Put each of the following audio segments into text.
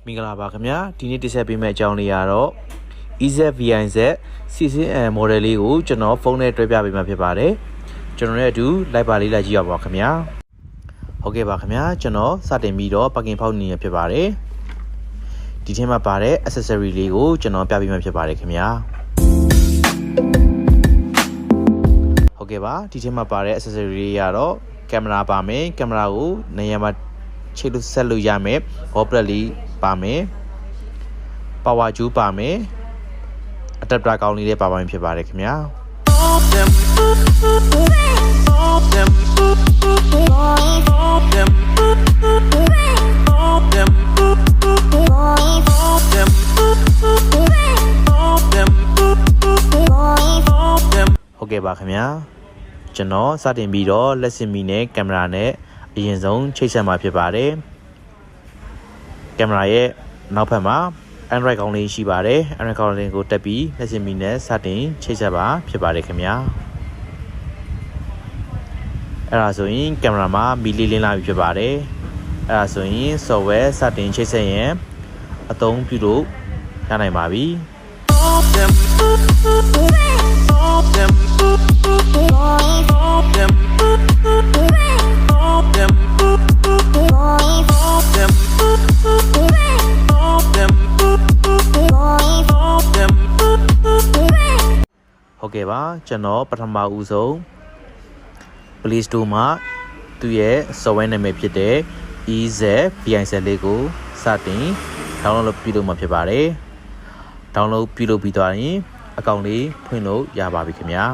မင်္ဂလာပါခင်ဗျာဒီနေ့တင်ဆက်ပေးမယ့်အကြောင်းလေးကတော့ EZVIZ CCN model လေးကိုကျွန်တော်ဖုန်းနဲ့တွဲပြပေးမှာဖြစ်ပါတယ်ကျွန်တော်လည်းအတူလိုက်ပါလေးလိုက်ကြည့်ရပါခင်ဗျာဟုတ်ကဲ့ပါခင်ဗျာကျွန်တော်စတင်ပြီးတော့ parking ဖောက်နေရဖြစ်ပါတယ်ဒီထဲမှာပါတဲ့ accessory လေးကိုကျွန်တော်ပြပေးမှာဖြစ်ပါတယ်ခင်ဗျာဟုတ်ကဲ့ပါဒီထဲမှာပါတဲ့ accessory လေးကတော့ကင်မရာပါမယ်ကင်မရာကိုနေရာမှာချိတ်လို့ဆက်လို့ရမယ် GoPro လေးပါမယ် power jewel ပါမယ် adapter ကောင်းလေးလည်းပါပါမယ်ဖြစ်ပါတယ်ခင်ဗျာဟုတ်ကဲ့ပါခင်ဗျာကျွန်တော်စတင်ပြီးတော့လက်စင်မီနဲ့ကင်မရာနဲ့အရင်ဆုံးချိတ်ဆက်မှာဖြစ်ပါတယ်ကင်မရာရဲ့နောက်ဖက်မှာ Android ကောင်းလေးရှိပါတယ် Android ကောင်းလေးကိုတက်ပြီးလက်စင်မီနဲ့စတင်ချိတ်ဆက်ပါဖြစ်ပါတယ်ခင်ဗျာအဲ့ဒါဆိုရင်ကင်မရာမှာမီလေးလင်းလာပြီဖြစ်ပါတယ်အဲ့ဒါဆိုရင် software စတင်ချိတ်ဆက်ရင်အသုံးပြုလို့ရနိုင်ပါပြီဟုတ်ကဲ့ပါကျွန်တော်ပထမဦးဆုံး Play Store မှာသူ့ရဲ့ software နာမည်ဖြစ်တဲ့ EZVIZ လေးကိုစတင် download ပြုလုပ်မှာဖြစ်ပါတယ် download ပြုလုပ်ပြီးသွားရင်အကောင့်လေးဖွင့်လို့ရပါပြီခင်ဗျာ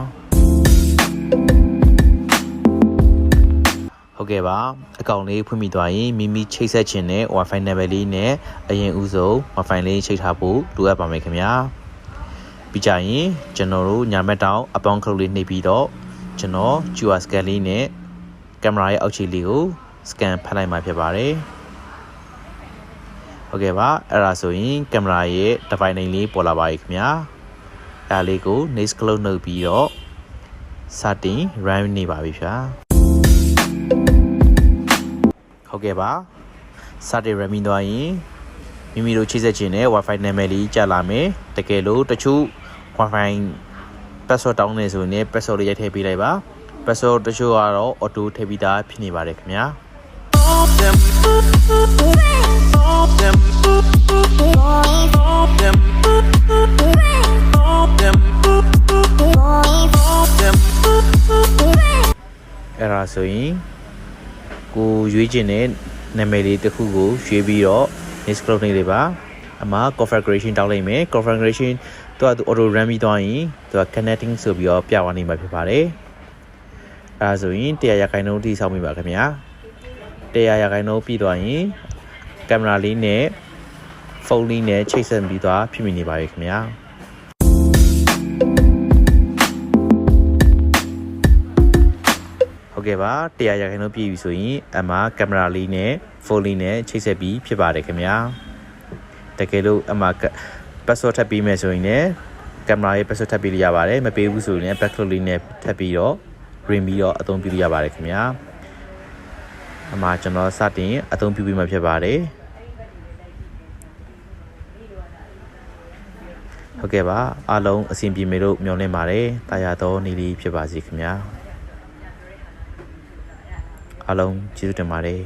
ဟုတ်ကဲ့ပါအကောင့်လေးဖွင့်ပြီးသွားရင်မိမိချိတ်ဆက်ခြင်းနဲ့ Wi-Fi နံပါတ်လေးနဲ့အရင်ဦးဆုံး Wi-Fi လေးချိတ်ထားဖို့လိုအပ်ပါမယ်ခင်ဗျာပြီးကြရင်ကျွန်တော်တို့ညာဘက်တောင်အပေါင်းခလုတ်လေးနှိပ်ပြီးတော့ကျွန်တော် QR scan လေးနဲ့ကင်မရာရဲ့အောက်ခြေလေးကို scan ဖတ်လိုက်မှာဖြစ်ပါတယ်ဟုတ်ကဲ့ပါအဲ့ဒါဆိုရင်ကင်မရာရဲ့ device name လေးပေါ်လာပါပြီခင်ဗျာအဲ့လေးကို next close နှုတ်ပြီးတော့စတင် run နေပါပြီဗျာဟုတ်ကဲ့ပါစတင် run ပြီးသွားရင်မိမိတို့ချိတ်ဆက်ခြင်းနဲ့ Wi-Fi နာမည်လေးကြာလာမယ်တကယ်လို့တချို့ Wi-Fi password တောင်းနေဆိုရင် password လေးရိုက်ထည့်ပေးလိုက်ပါ password တချို့ကတော့ auto ထည့်ပြီးသားဖြစ်နေပါတယ်ခင်ဗျာအဲ့ဒါဆိုရင်ကိုရွေးချင်တဲ့နာမည်လေးတစ်ခုကိုရွေးပြီးတော့ next close နေလေးပါအမှာ configuration တောင်းလိုက်မယ် configuration သူက auto run ပြီးသွားရင်သူက connecting ဆိုပြီးတော့ပြသွားနေမှာဖြစ်ပါတယ်အဲဒါဆိုရင်100%ထိစောင့်မိပါခင်ဗျာ100%ပြီးသွားရင်ကင်မရာလေးနဲ့ဖုန်းလေးနဲ့ချိတ်ဆက်ပြီးသွားဖြစ်မိနေပါပြီခင်ဗျာဟုတ်ကဲ့ပါ100%ပြည့်ပြီဆိုရင်အမှာကင်မရာလေးနဲ့ဖုန်းလေးနဲ့ချိတ်ဆက်ပြီးဖြစ်ပါတယ်ခင်ဗျာတကယ်လို့အမှာ password ထပ်ပြီးမယ်ဆိုရင်လည်းကင်မရာရဲ့ password ထပ်ပြီးရပါတယ်မပေးဘူးဆိုရင် backlight လေးနဲ့ထပ်ပြီးတော့ ring ပြီးတော့အသုံးပြုလို့ရပါတယ်ခင်ဗျာအမှာကျွန်တော်စတင်အသုံးပြုပြီးမှဖြစ်ပါတယ်ဟုတ်ကဲ့ပါအားလုံးအဆင်ပြေမယ်လို့မျှော်လင့်ပါတယ်တာယာတော်နေလေးဖြစ်ပါစေခင်ဗျာအားလုံးကျေးဇူးတင်ပါတယ်